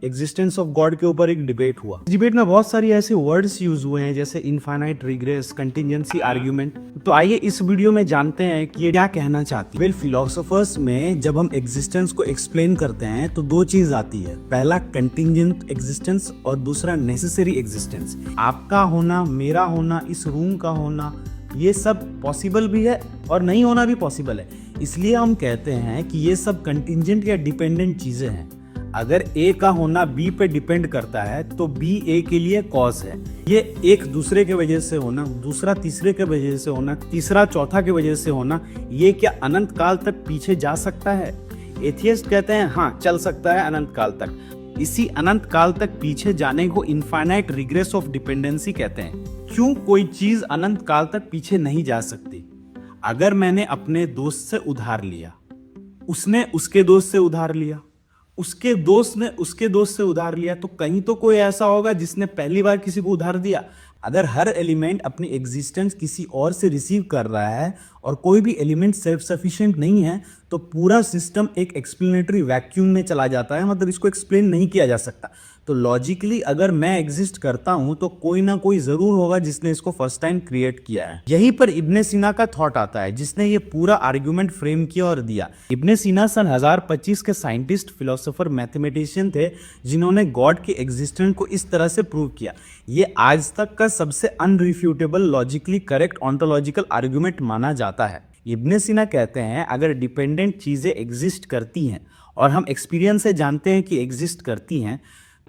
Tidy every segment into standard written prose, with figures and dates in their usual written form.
Existence of God के ऊपर एक डिबेट हुआ। डिबेट में बहुत सारी ऐसे वर्ड्स यूज हुए हैं जैसे इनफाइनाइट रिग्रेस, कंटिजेंसी आर्ग्यूमेंट। तो आइए इस वीडियो में जानते हैं कि ये क्या कहना चाहती है। वेल, फिलोसोफर्स में जब हम एग्जिस्टेंस को एक्सप्लेन करते हैं तो दो चीज आती है, पहला कंटिजेंट एग्जिस्टेंस और दूसरा नेसेसरी एग्जिस्टेंस। आपका होना, मेरा होना, इस रूम का होना, ये सब पॉसिबल भी है और नहीं होना भी पॉसिबल है। इसलिए हम कहते हैं कि ये सब कंटिजेंट या डिपेंडेंट चीजें हैं। अगर ए का होना बी पे डिपेंड करता है तो बी ए के लिए कॉज है। ये एक दूसरे के वजह से होना, दूसरा तीसरे के वजह से होना, तीसरा चौथा के वजह से होना, ये क्या अनंत काल तक पीछे जा सकता है? एथियस्ट कहते हैं हाँ, चल सकता है अनंत काल तक। इसी अनंत काल तक पीछे जाने को इनफाइनाइट रिग्रेस ऑफ डिपेंडेंसी कहते हैं। क्यों कोई चीज अनंत काल तक पीछे नहीं जा सकती? अगर मैंने अपने दोस्त से उधार लिया, उसने उसके दोस्त से उधार लिया, उसके दोस्त ने उसके दोस्त से उधार लिया, तो कहीं तो कोई ऐसा होगा जिसने पहली बार किसी को उधार दिया। अगर हर एलिमेंट अपनी एग्जिस्टेंस किसी और से रिसीव कर रहा है और कोई भी एलिमेंट सेल्फ सफिशिएंट नहीं है तो पूरा सिस्टम एक एक्सप्लेनेटरी वैक्यूम में चला जाता है, मतलब इसको एक्सप्लेन नहीं किया जा सकता। तो लॉजिकली अगर मैं एग्जिस्ट करता हूं तो कोई ना कोई जरूर होगा जिसने इसको फर्स्ट टाइम क्रिएट किया है। यहीं पर इब्ने सीना का थॉट आता है जिसने ये पूरा आर्ग्यूमेंट फ्रेम किया और दिया। इब्ने सीना सन 1025 के साइंटिस्ट, फिलोसोफर, मैथमेटिशियन थे जिन्होंने गॉड के एग्जिस्टेंस को इस तरह से प्रूव किया। ये आज तक का सबसे अनरिफ्यूटेबल, लॉजिकली करेक्ट ऑन्टोलॉजिकल आर्ग्यूमेंट माना जाता है। इब्ने सीना कहते हैं अगर डिपेंडेंट चीजें एग्जिस्ट करती हैं और हम एक्सपीरियंस से जानते हैं कि एग्जिस्ट करती हैं,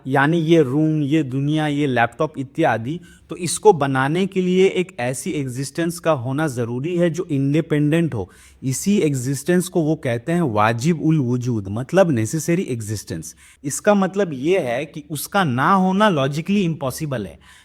यानी ये रूम, ये दुनिया, ये लैपटॉप इत्यादि, तो इसको बनाने के लिए एक ऐसी एग्जिस्टेंस का होना ज़रूरी है जो इंडिपेंडेंट हो। इसी एग्जिस्टेंस को वो कहते हैं वाजिब उल वजूद, मतलब नेसेसरी एग्जिस्टेंस। इसका मतलब ये है कि उसका ना होना लॉजिकली इम्पॉसिबल है।